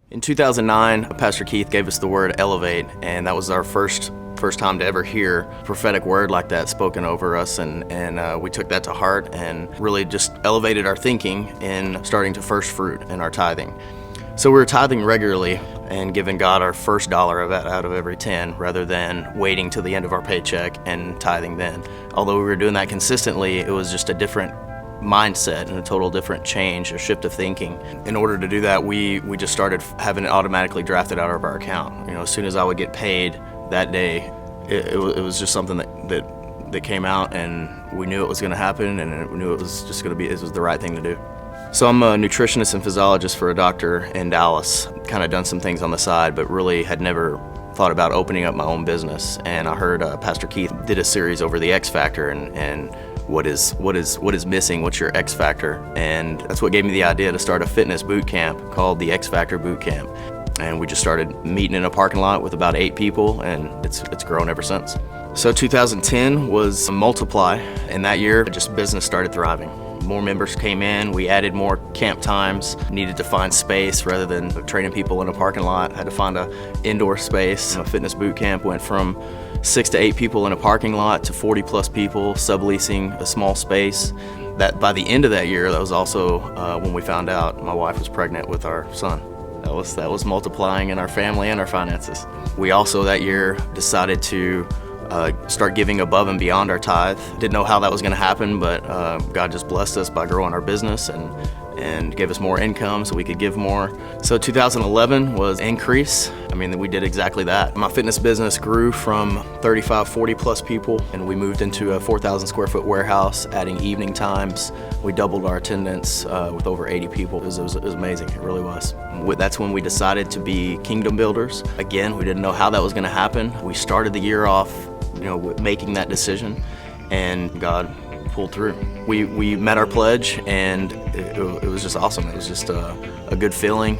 In 2009, Pastor Keith gave us the word elevate, and that was our first time to ever hear a prophetic word like that spoken over us, and we took that to heart and really just elevated our thinking in starting to first fruit in our tithing. So we were tithing regularly and giving God our first dollar out of every 10 rather than waiting till the end of our paycheck and tithing then. Although we were doing that consistently, it was just a different mindset and a total different change, a shift of thinking. In order to do that, we just started having it automatically drafted out of our account. As soon as I would get paid that day, it was just something that came out, and we knew it was going to happen, and we knew it was just going to be, it was the right thing to do. So I'm a nutritionist and physiologist for a doctor in Dallas. Kind of done some things on the side, but really had never thought about opening up my own business. And I heard Pastor Keith did a series over the X Factor and what is missing, what's your X Factor? And that's what gave me the idea to start a fitness boot camp called the X Factor Boot Camp. And we just started meeting in a parking lot with about 8 people, and it's grown ever since. So 2010 was multiply, and that year just business started thriving. More members came in, we added more camp times, needed to find space rather than training people in a parking lot, had to find an indoor space. A fitness boot camp went from 6 to 8 people in a parking lot to 40 plus people, subleasing a small space. That by the end of that year, that was also when we found out my wife was pregnant with our son. That was multiplying in our family and our finances. We also that year decided to start giving above and beyond our tithe. Didn't know how that was going to happen, but God just blessed us by growing our business and gave us more income so we could give more. So 2011 was increase. We did exactly that. My fitness business grew from 35, 40 plus people, and we moved into a 4,000 square foot warehouse, adding evening times. We doubled our attendance with over 80 people. It was amazing, it really was. That's when we decided to be kingdom builders. Again, we didn't know how that was going to happen. We started the year off making that decision, and God pulled through. We met our pledge, and it was just awesome. It was just a good feeling,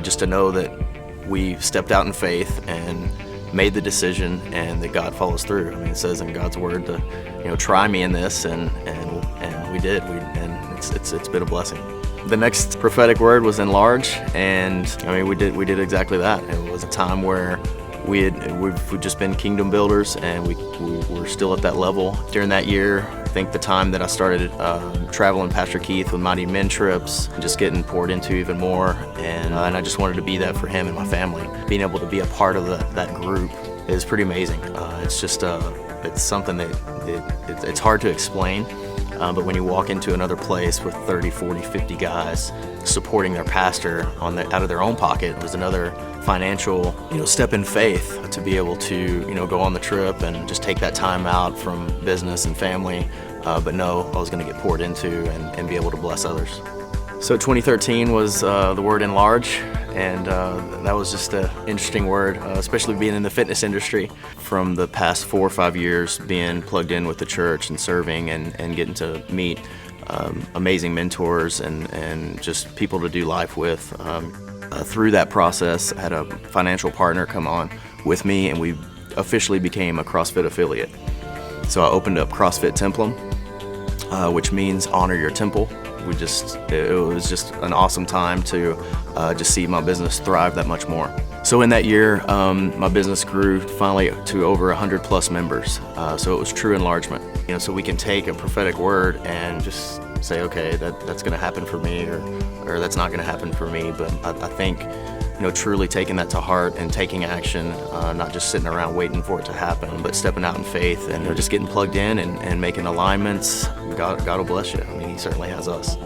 just to know that we stepped out in faith and made the decision, and that God follows through. It says in God's word to try me in this, and we did. And it's been a blessing. The next prophetic word was enlarge, and we did exactly that. It was a time where we've just been kingdom builders, and we're still at that level. During that year, I think the time that I started traveling Pastor Keith with Mighty Men trips, just getting poured into even more, and I just wanted to be that for him and my family. Being able to be a part of that group is pretty amazing. It's just it's something that it's hard to explain. But when you walk into another place with 30, 40, 50 guys supporting their pastor out of their own pocket, was another financial step in faith to be able to go on the trip and just take that time out from business and family, but know I was going to get poured into and be able to bless others. So 2013 was the word enlarge, and that was just an interesting word, especially being in the fitness industry. From the past 4 or 5 years being plugged in with the church and serving and getting to meet amazing mentors and just people to do life with. Through that process, I had a financial partner come on with me, and we officially became a CrossFit affiliate. So I opened up crossfittemplum, which means honor your temple. It was just an awesome time to just see my business thrive that much more. So in that year, my business grew finally to over 100 plus members. So it was true enlargement. So we can take a prophetic word and just say, okay, that's going to happen for me, or that's not going to happen for me. But I think, truly taking that to heart and taking action, not just sitting around waiting for it to happen, but stepping out in faith and just getting plugged in and making alignments. God will bless you. He certainly has us.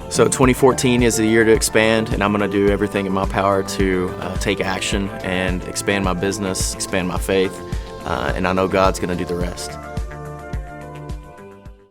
So 2014 is the year to expand, and I'm going to do everything in my power to take action and expand my business, expand my faith, and I know God's going to do the rest.